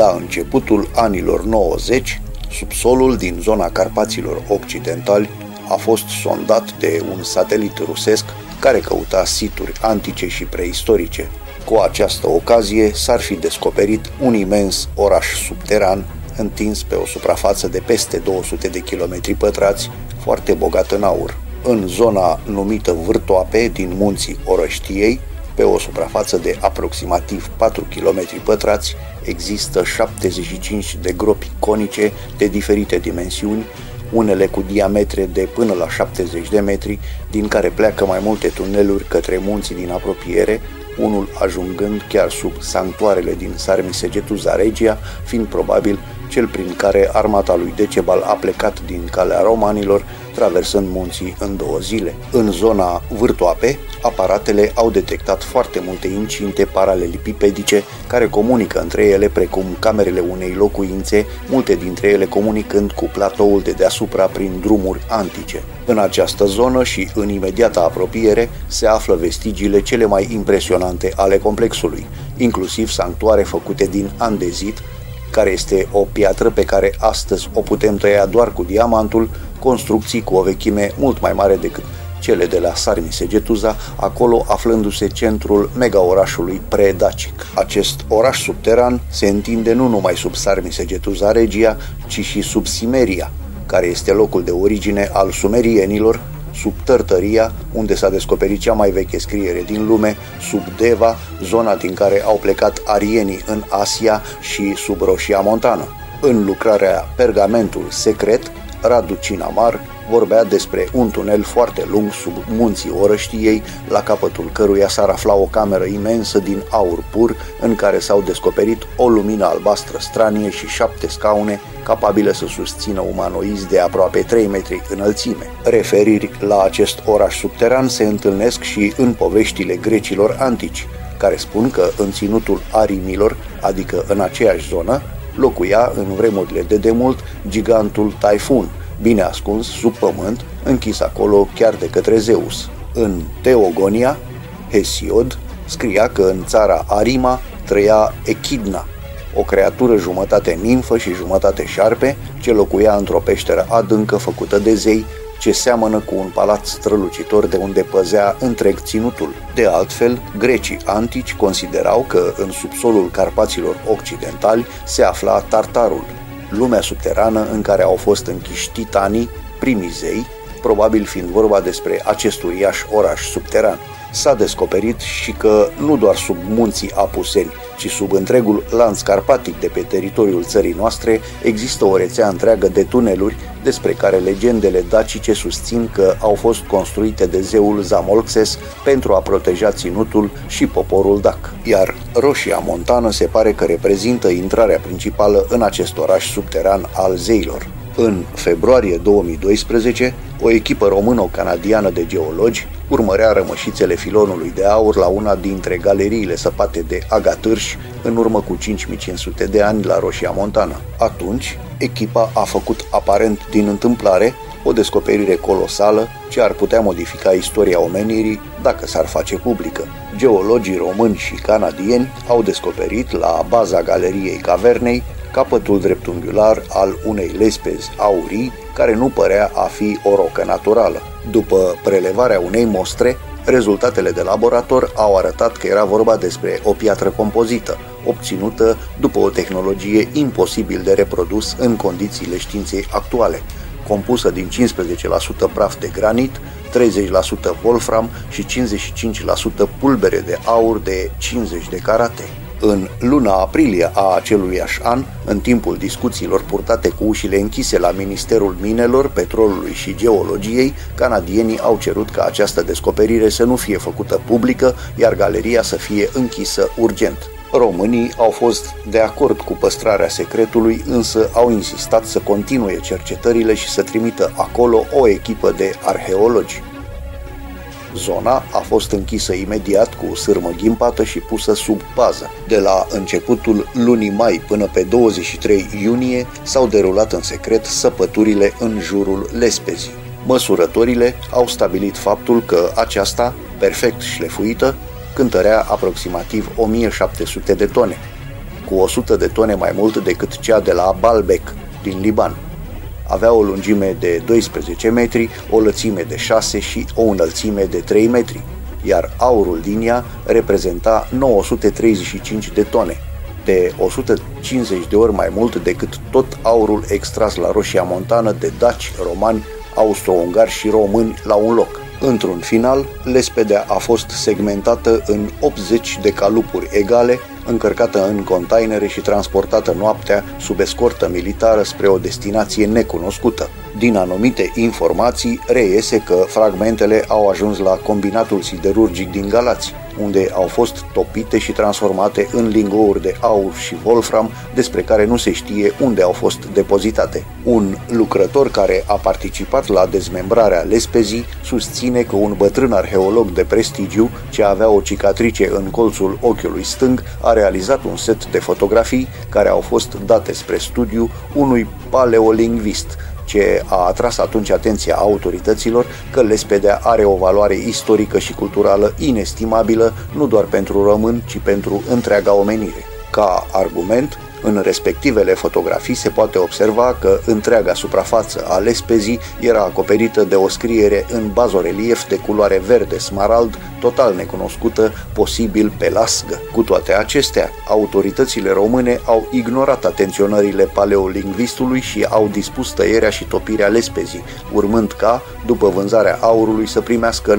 La începutul anilor 90, subsolul din zona Carpaților Occidentali a fost sondat de un satelit rusesc care căuta situri antice și preistorice. Cu această ocazie s-ar fi descoperit un imens oraș subteran întins pe o suprafață de peste 200 de kilometri pătrați, foarte bogat în aur. În zona numită Vârtoape din munții Orăștiei, pe o suprafață de aproximativ 4 km pătrați, există 75 de gropi conice de diferite dimensiuni, unele cu diametre de până la 70 de metri, din care pleacă mai multe tuneluri către munții din apropiere, unul ajungând chiar sub sanctuarele din Sarmisegetuza Regia, fiind probabil cel prin care armata lui Decebal a plecat din calea romanilor, traversând munții în 2 zile. În zona Vârtoape, aparatele au detectat foarte multe incinte paralelipipedice care comunică între ele, precum camerele unei locuințe, multe dintre ele comunicând cu platoul de deasupra prin drumuri antice. În această zonă și în imediata apropiere se află vestigiile cele mai impresionante ale complexului, inclusiv sanctuare făcute din andezit, care este o piatră pe care astăzi o putem tăia doar cu diamantul, construcții cu o vechime mult mai mare decât cele de la Sarmisegetuza, acolo aflându-se centrul mega-orașului pre-dacic. Acest oraș subteran se întinde nu numai sub Sarmisegetuza Regia, ci și sub Simeria, care este locul de origine al sumerienilor, sub Tărtăria, unde s-a descoperit cea mai veche scriere din lume, sub Deva, zona din care au plecat arienii în Asia, și sub Roșia Montană. În lucrarea Pergamentul secret, Radu Cinamar vorbea despre un tunel foarte lung sub munții Orăștiei, la capătul căruia s-ar afla o cameră imensă din aur pur, în care s-au descoperit o lumină albastră stranie și 7 scaune capabile să susțină umanoizi de aproape 3 metri înălțime. Referiri la acest oraș subteran se întâlnesc și în poveștile grecilor antici, care spun că în ținutul arimilor, adică în aceeași zonă, locuia în vremurile de demult gigantul Taifun, bine ascuns sub pământ, închis acolo chiar de către Zeus. În Teogonia, Hesiod scria că în țara Arima trăia Echidna, o creatură jumătate nimfă și jumătate șarpe, ce locuia într-o peșteră adâncă făcută de zei, ce seamănă cu un palat strălucitor de unde păzea întreg ținutul. De altfel, grecii antici considerau că în subsolul Carpaților Occidentali se afla Tartarul, lumea subterană în care au fost închiși titanii, primii zei, probabil fiind vorba despre acest uriaș oraș subteran. S-a descoperit și că nu doar sub munții Apuseni, ci sub întregul lanț carpatic de pe teritoriul țării noastre există o rețea întreagă de tuneluri despre care legendele dacice susțin că au fost construite de zeul Zamolxes pentru a proteja ținutul și poporul dac. Iar Roșia Montană se pare că reprezintă intrarea principală în acest oraș subteran al zeilor. În februarie 2012, o echipă româno-canadiană de geologi urmărea rămășițele filonului de aur la una dintre galeriile săpate de Agatârș în urmă cu 5500 de ani la Roșia Montană. Atunci, echipa a făcut aparent din întâmplare o descoperire colosală ce ar putea modifica istoria omenirii dacă s-ar face publică. Geologii români și canadieni au descoperit la baza galeriei cavernei capătul dreptunghiular al unei lespezi aurii care nu părea a fi o rocă naturală. După prelevarea unei mostre, rezultatele de laborator au arătat că era vorba despre o piatră compozită, obținută după o tehnologie imposibil de reprodus în condițiile științei actuale, compusă din 15% praf de granit, 30% wolfram și 55% pulbere de aur de 50 de carate. În luna aprilie a aceluiași an, în timpul discuțiilor purtate cu ușile închise la Ministerul Minelor, Petrolului și Geologiei, canadienii au cerut ca această descoperire să nu fie făcută publică, iar galeria să fie închisă urgent. Românii au fost de acord cu păstrarea secretului, însă au insistat să continue cercetările și să trimită acolo o echipă de arheologi. Zona a fost închisă imediat cu sârmă ghimpată și pusă sub pază. De la începutul lunii mai până pe 23 iunie s-au derulat în secret săpăturile în jurul lespezii. Măsurătorile au stabilit faptul că aceasta, perfect șlefuită, cântărea aproximativ 1700 de tone. cu 100 de tone mai mult decât cea de la Baalbek, din Liban. Avea o lungime de 12 metri, o lățime de 6 și o înălțime de 3 metri, iar aurul din ea reprezenta 935 de tone, de 150 de ori mai mult decât tot aurul extras la Roșia Montană de daci, romani, austro-ungari și români la un loc. Într-un final, lespedea a fost segmentată în 80 de calupuri egale, încărcată în containere și transportată noaptea sub escortă militară spre o destinație necunoscută. Din anumite informații reiese că fragmentele au ajuns la combinatul siderurgic din Galați, unde au fost topite și transformate în lingouri de aur și wolfram, despre care nu se știe unde au fost depozitate. Un lucrător care a participat la dezmembrarea lespezii susține că un bătrân arheolog de prestigiu, ce avea o cicatrice în colțul ochiului stâng, a realizat un set de fotografii care au fost date spre studiu unui paleolingvist, ce a atras atunci atenția autorităților că lespedea are o valoare istorică și culturală inestimabilă, nu doar pentru români, ci pentru întreaga omenire. Ca argument, în respectivele fotografii se poate observa că întreaga suprafață a lespezii era acoperită de o scriere în bazorelief de culoare verde smarald, total necunoscută, posibil pe lasgă. Cu toate acestea, autoritățile române au ignorat atenționările paleolingvistului și au dispus tăierea și topirea lespezii, urmând ca, după vânzarea aurului, să primească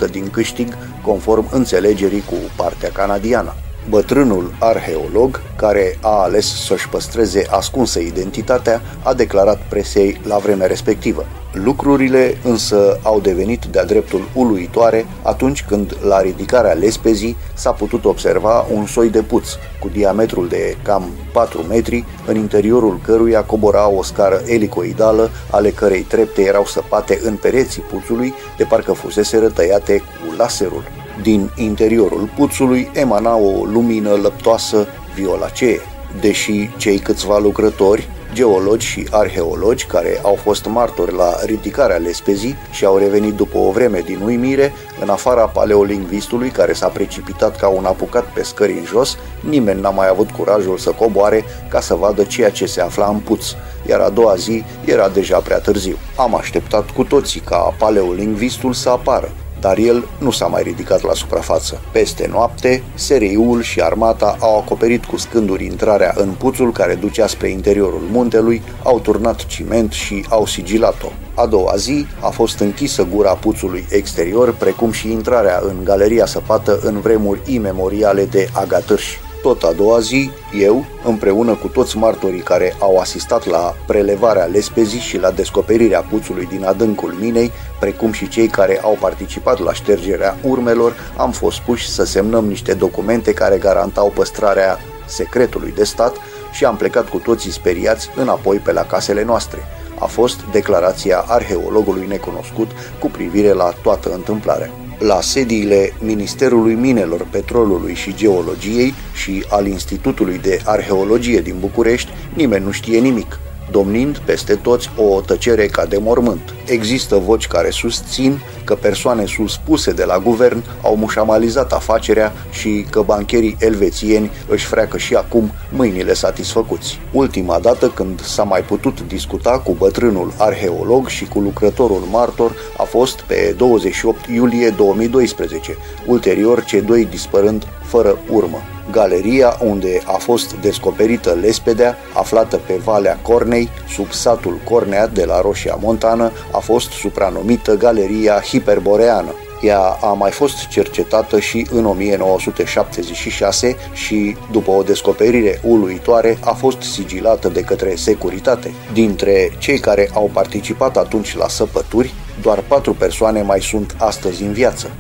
19,31% din câștig, conform înțelegerii cu partea canadiană. Bătrânul arheolog, care a ales să-și păstreze ascunsă identitatea, a declarat presei la vremea respectivă. Lucrurile însă au devenit de-a dreptul uluitoare atunci când, la ridicarea lespezii, s-a putut observa un soi de puț cu diametrul de cam 4 metri, în interiorul căruia cobora o scară elicoidală, ale cărei trepte erau săpate în pereții puțului, de parcă fuseseră tăiate cu laserul. Din interiorul puțului emana o lumină lăptoasă violacee. Deși cei câțiva lucrători, geologi și arheologi care au fost martori la ridicarea lespezii și au revenit după o vreme din uimire, în afara paleolingvistului care s-a precipitat ca un apucat pe scări în jos, nimeni n-a mai avut curajul să coboare ca să vadă ceea ce se afla în puț, iar a doua zi era deja prea târziu. Am așteptat cu toții ca paleolingvistul să apară, dar el nu s-a mai ridicat la suprafață. Peste noapte, SRI-ul și armata au acoperit cu scânduri intrarea în puțul care ducea spre interiorul muntelui, au turnat ciment și au sigilat-o. A doua zi a fost închisă gura puțului exterior, precum și intrarea în galeria săpată în vremuri imemoriale de agatârși. Tot a doua zi, eu, împreună cu toți martorii care au asistat la prelevarea lespezii și la descoperirea puțului din adâncul minei, precum și cei care au participat la ștergerea urmelor, am fost puși să semnăm niște documente care garantau păstrarea secretului de stat și am plecat cu toții speriați înapoi pe la casele noastre. A fost declarația arheologului necunoscut cu privire la toată întâmplarea. La sediile Ministerului Minelor, Petrolului și Geologiei și al Institutului de Arheologie din București, nimeni nu știe nimic, domnind peste toți o tăcere ca de mormânt. Există voci care susțin că persoane suspuse de la guvern au mușamalizat afacerea și că bancherii elvețieni își freacă și acum mâinile satisfăcuți. Ultima dată când s-a mai putut discuta cu bătrânul arheolog și cu lucrătorul martor a fost pe 28 iulie 2012, ulterior cei doi dispărând fără urmă. Galeria unde a fost descoperită lespedea, aflată pe Valea Cornei, sub satul Cornea de la Roșia Montană, a fost supranumită Galeria Hiperboreană. Ea a mai fost cercetată și în 1976 și, după o descoperire uluitoare, a fost sigilată de către securitate. Dintre cei care au participat atunci la săpături, doar 4 persoane mai sunt astăzi în viață.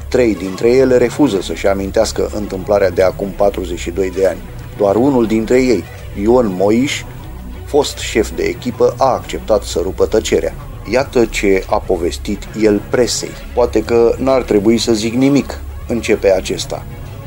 3 dintre ele refuză să-și amintească întâmplarea de acum 42 de ani. Doar unul dintre ei, Ion Moiș, fost șef de echipă, a acceptat să rupă tăcerea. Iată ce a povestit el presei. Poate că n-ar trebui să zic nimic, începe acesta,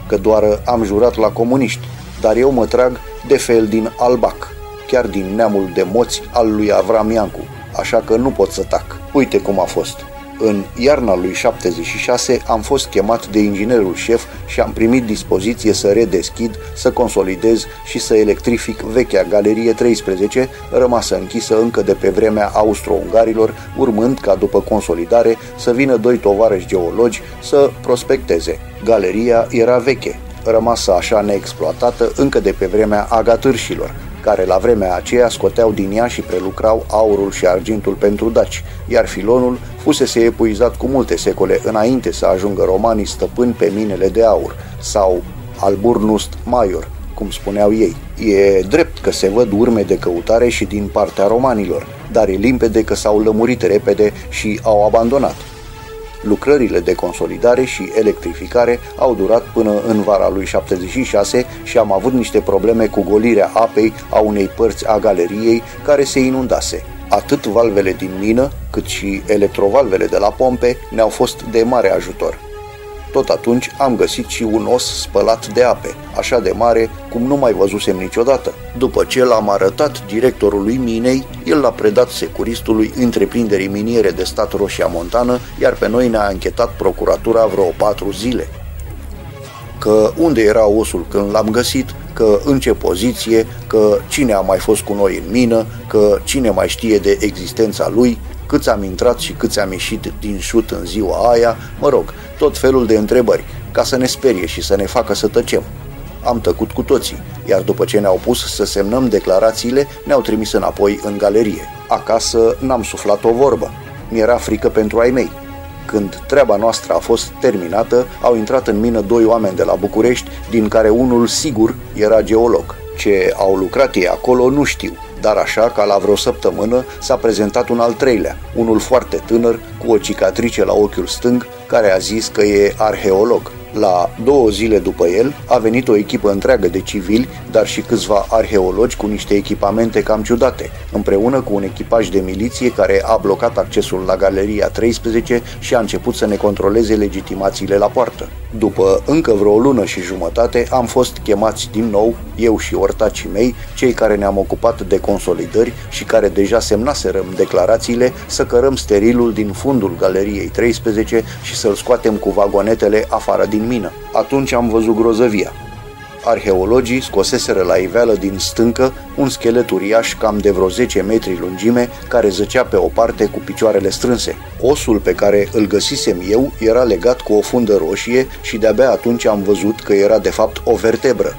că doar am jurat la comuniști, dar eu mă trag de fel din Albac, chiar din neamul de moți al lui Avram Iancu, așa că nu pot să tac. Uite cum a fost. În iarna lui 76 am fost chemat de inginerul șef și am primit dispoziție să redeschid, să consolidez și să electrific vechea Galerie 13, rămasă închisă încă de pe vremea austro-ungarilor, urmând ca după consolidare să vină doi tovarăși geologi să prospecteze. Galeria era veche, rămasă așa neexploatată încă de pe vremea agatârșilor, care la vremea aceea scoteau din ea și prelucrau aurul și argintul pentru daci, iar filonul fusese epuizat cu multe secole înainte să ajungă romanii stăpâni pe minele de aur, sau alburnus major, cum spuneau ei. E drept că se văd urme de căutare și din partea romanilor, dar e limpede că s-au lămurit repede și au abandonat. Lucrările de consolidare și electrificare au durat până în vara lui 76 și am avut niște probleme cu golirea apei a unei părți a galeriei care se inundase. Atât valvele din mină, cât și electrovalvele de la pompe ne-au fost de mare ajutor. Tot atunci am găsit și un os spălat de ape, așa de mare cum nu mai văzusem niciodată. După ce l-am arătat directorului minei, el l-a predat securistului întreprinderii miniere de stat Roșia Montană, iar pe noi ne-a anchetat procuratura vreo 4 zile. Că unde era osul când l-am găsit, că în ce poziție, că cine a mai fost cu noi în mină, că cine mai știe de existența lui, câți am intrat și câți am ieșit din șut în ziua aia, mă rog, tot felul de întrebări, ca să ne sperie și să ne facă să tăcem. Am tăcut cu toții, iar după ce ne-au pus să semnăm declarațiile, ne-au trimis înapoi în galerie. Acasă n-am suflat o vorbă, mi-era frică pentru ai mei. Când treaba noastră a fost terminată, au intrat în mină 2 oameni de la București, din care unul sigur era geolog. Ce au lucrat ei acolo nu știu, dar așa, ca la vreo săptămână, s-a prezentat un al treilea, unul foarte tânăr, cu o cicatrice la ochiul stâng, care a zis că e arheolog. La 2 zile după el a venit o echipă întreagă de civili, dar și câțiva arheologi cu niște echipamente cam ciudate, împreună cu un echipaj de miliție care a blocat accesul la Galeria 13 și a început să ne controleze legitimațiile la poartă. După încă vreo lună și jumătate am fost chemați din nou, eu și ortacii mei, cei care ne-am ocupat de consolidări și care deja semnaserăm declarațiile, să cărăm sterilul din fundul Galeriei 13 și să-l scoatem cu vagonetele afară din mină. Atunci am văzut grozăvia. Arheologii scoseseră la iveală din stâncă un schelet uriaș cam de vreo 10 metri lungime care zăcea pe o parte cu picioarele strânse. Osul pe care îl găsisem eu era legat cu o fundă roșie și de-abia atunci am văzut că era de fapt o vertebră.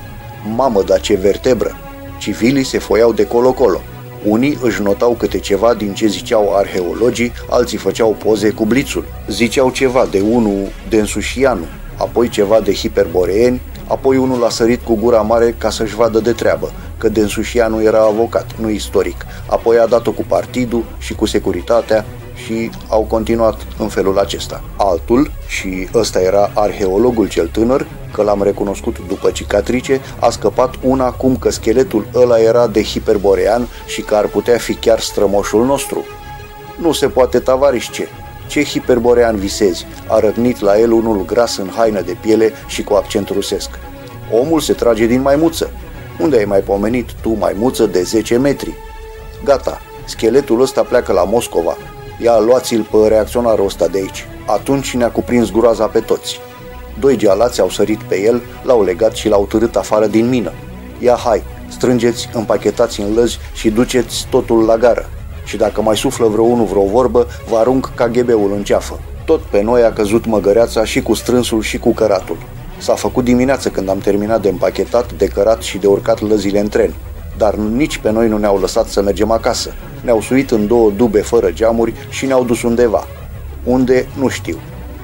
Mamă, dar ce vertebră! Civilii se foiau de colo-colo. Unii își notau câte ceva din ce ziceau arheologii, alții făceau poze cu blițul. Ziceau ceva de unul de însușianu, apoi ceva de hiperboreeni, apoi unul a sărit cu gura mare ca să-și vadă de treabă, că Densușianu era avocat, nu istoric. Apoi a dat-o cu partidul și cu securitatea și au continuat în felul acesta. Altul, și ăsta era arheologul cel tânăr, că l-am recunoscut după cicatrice, a scăpat una cum că scheletul ăla era de hiperborean și că ar putea fi chiar strămoșul nostru. Nu se poate, tavarișce! Ce hiperborean visezi? A răgnit la el unul gras în haină de piele și cu accent rusesc. Omul se trage din maimuță. Unde ai mai pomenit tu maimuță de 10 metri? Gata, scheletul ăsta pleacă la Moscova. Ia, luați-l pe reacționarul ăsta de aici. Atunci ne-a cuprins groaza pe toți. 2 gealați au sărit pe el, l-au legat și l-au târât afară din mină. Ia, hai, strângeți, împachetați în lăzi și duceți totul la gară. Și dacă mai suflă vreo vorbă, vă arunc KGB-ul în ceafă. Tot pe noi a căzut măgăreața și cu strânsul și cu căratul. S-a făcut dimineață când am terminat de împachetat, de cărat și de urcat lăzile în tren. Dar nici pe noi nu ne-au lăsat să mergem acasă. Ne-au suit în 2 dube fără geamuri și ne-au dus undeva. Unde, nu știu.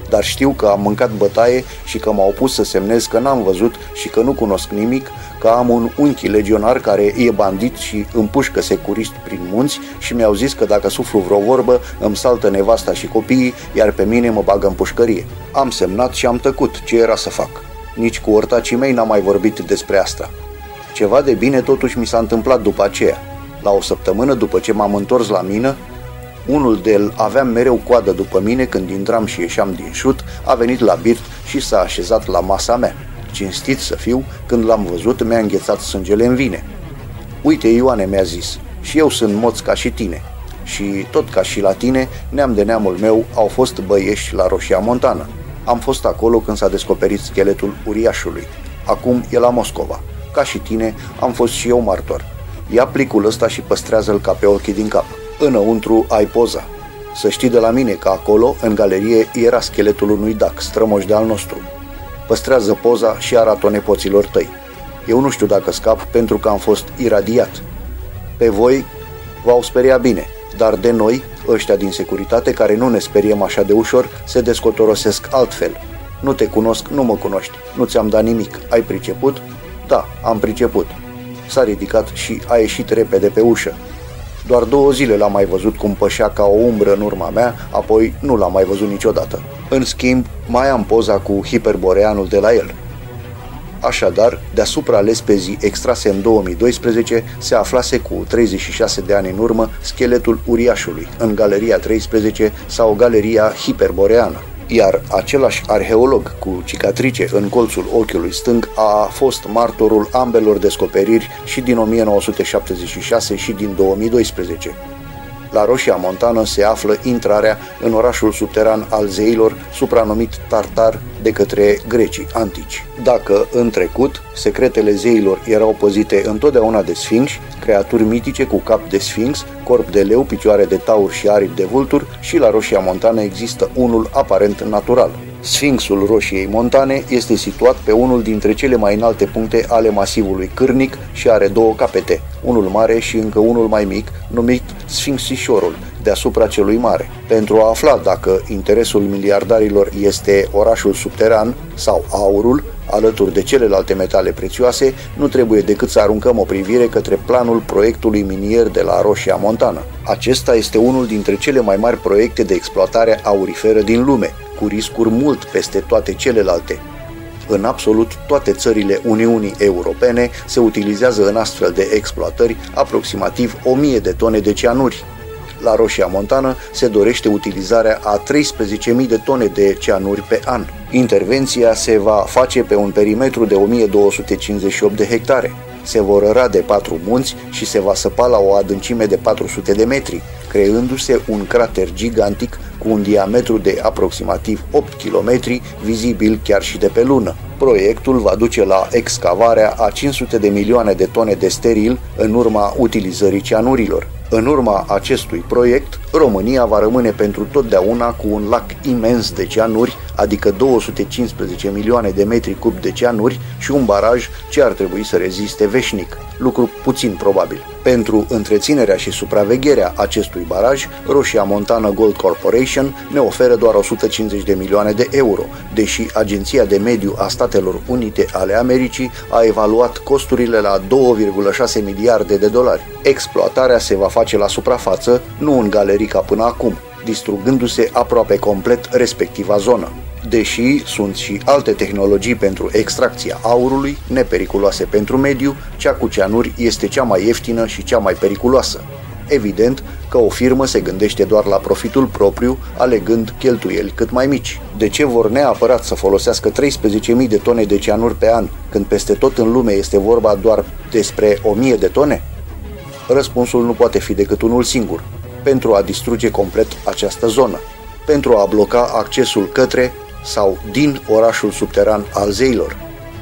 Dar știu că am mâncat bătaie și că m-au pus să semnez că n-am văzut și că nu cunosc nimic, că am un unchi legionar care e bandit și împușcă securist prin munți și mi-au zis că dacă suflu vreo vorbă îmi saltă nevasta și copiii, iar pe mine mă bagă în pușcărie. Am semnat și am tăcut, ce era să fac. Nici cu ortacii mei n-am mai vorbit despre asta. Ceva de bine totuși mi s-a întâmplat după aceea. La o săptămână după ce m-am întors la mină, unul de el aveam mereu coadă după mine când intram și ieșeam din șut, a venit la birt și s-a așezat la masa mea. Cinstit să fiu, când l-am văzut, mi-a înghețat sângele în vine. Uite, Ioane, mi-a zis, și eu sunt moț ca și tine. și, tot ca și la tine, neam de neamul meu au fost băieși la Roșia Montană. Am fost acolo când s-a descoperit scheletul uriașului. Acum e la Moscova. Ca și tine, am fost și eu martor. Ia plicul ăsta și păstrează-l ca pe ochii din cap. Înăuntru ai poza. Să știi de la mine că acolo, în galerie, era scheletul unui dac, strămoș de-al nostru. Păstrează poza și arată-o nepoților tăi. Eu nu știu dacă scap pentru că am fost iradiat. Pe voi v-au speriat bine, dar de noi, ăștia din securitate care nu ne speriem așa de ușor, se descotorosesc altfel. Nu te cunosc, nu mă cunoști, nu ți-am dat nimic, ai priceput? Da, am priceput. S-a ridicat și a ieșit repede pe ușă. Doar 2 zile l-am mai văzut cum pășea ca o umbră în urma mea, apoi nu l-am mai văzut niciodată. În schimb, mai am poza cu hiperboreanul de la el. Așadar, deasupra lespezii extrase în 2012, se aflase cu 36 de ani în urmă scheletul uriașului, în Galeria 13 sau Galeria Hiperboreană. Iar același arheolog cu cicatrice în colțul ochiului stâng a fost martorul ambelor descoperiri și din 1976 și din 2012. La Roșia Montană se află intrarea în orașul subteran al zeilor, supranumit Tartar de către grecii antici. Dacă, în trecut, secretele zeilor erau păzite întotdeauna de sfinxi, creaturi mitice cu cap de sfinx, corp de leu, picioare de taur și aripi de vultur, și la Roșia Montană există unul aparent natural. Sfinxul Roșiei Montane este situat pe unul dintre cele mai înalte puncte ale masivului cârnic și are 2 capete, unul mare și încă unul mai mic, numit Sfinxișorul, deasupra celui mare. Pentru a afla dacă interesul miliardarilor este orașul subteran sau aurul, alături de celelalte metale prețioase, nu trebuie decât să aruncăm o privire către planul proiectului minier de la Roșia Montană. Acesta este unul dintre cele mai mari proiecte de exploatare auriferă din lume, cu riscuri mult peste toate celelalte. În absolut toate țările Uniunii Europene se utilizează în astfel de exploatări aproximativ 1000 de tone de cianuri. La Roșia Montană se dorește utilizarea a 13.000 de tone de cianuri pe an. Intervenția se va face pe un perimetru de 1258 de hectare. Se vor răra de 4 munți și se va săpa la o adâncime de 400 de metri, creându-se un crater gigantic cu un diametru de aproximativ 8 km, vizibil chiar și de pe lună. Proiectul va duce la excavarea a 500 de milioane de tone de steril în urma utilizării cianurilor. În urma acestui proiect, România va rămâne pentru totdeauna cu un lac imens de cianuri, adică 215 milioane de metri cub de cianuri și un baraj ce ar trebui să reziste veșnic, lucru puțin probabil. Pentru întreținerea și supravegherea acestui baraj, Roșia Montană Gold Corporation ne oferă doar 150 de milioane de euro, deși Agenția de Mediu a Statelor Unite ale Americii a evaluat costurile la 2,6 miliarde de dolari. Exploatarea se va face la suprafață, nu în galerii ca până acum, distrugându-se aproape complet respectiva zonă. Deși sunt și alte tehnologii pentru extracția aurului, nepericuloase pentru mediu, cea cu cianuri este cea mai ieftină și cea mai periculoasă. Evident că o firmă se gândește doar la profitul propriu, alegând cheltuieli cât mai mici. De ce vor neapărat să folosească 13.000 de tone de cianuri pe an, când peste tot în lume este vorba doar despre 1000 de tone? Răspunsul nu poate fi decât unul singur: pentru a distruge complet această zonă, pentru a bloca accesul către sau din orașul subteran al zeilor.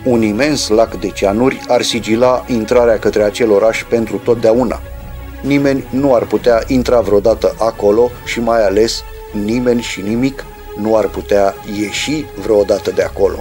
Un imens lac de cianuri ar sigila intrarea către acel oraș pentru totdeauna. Nimeni nu ar putea intra vreodată acolo și mai ales nimeni și nimic nu ar putea ieși vreodată de acolo.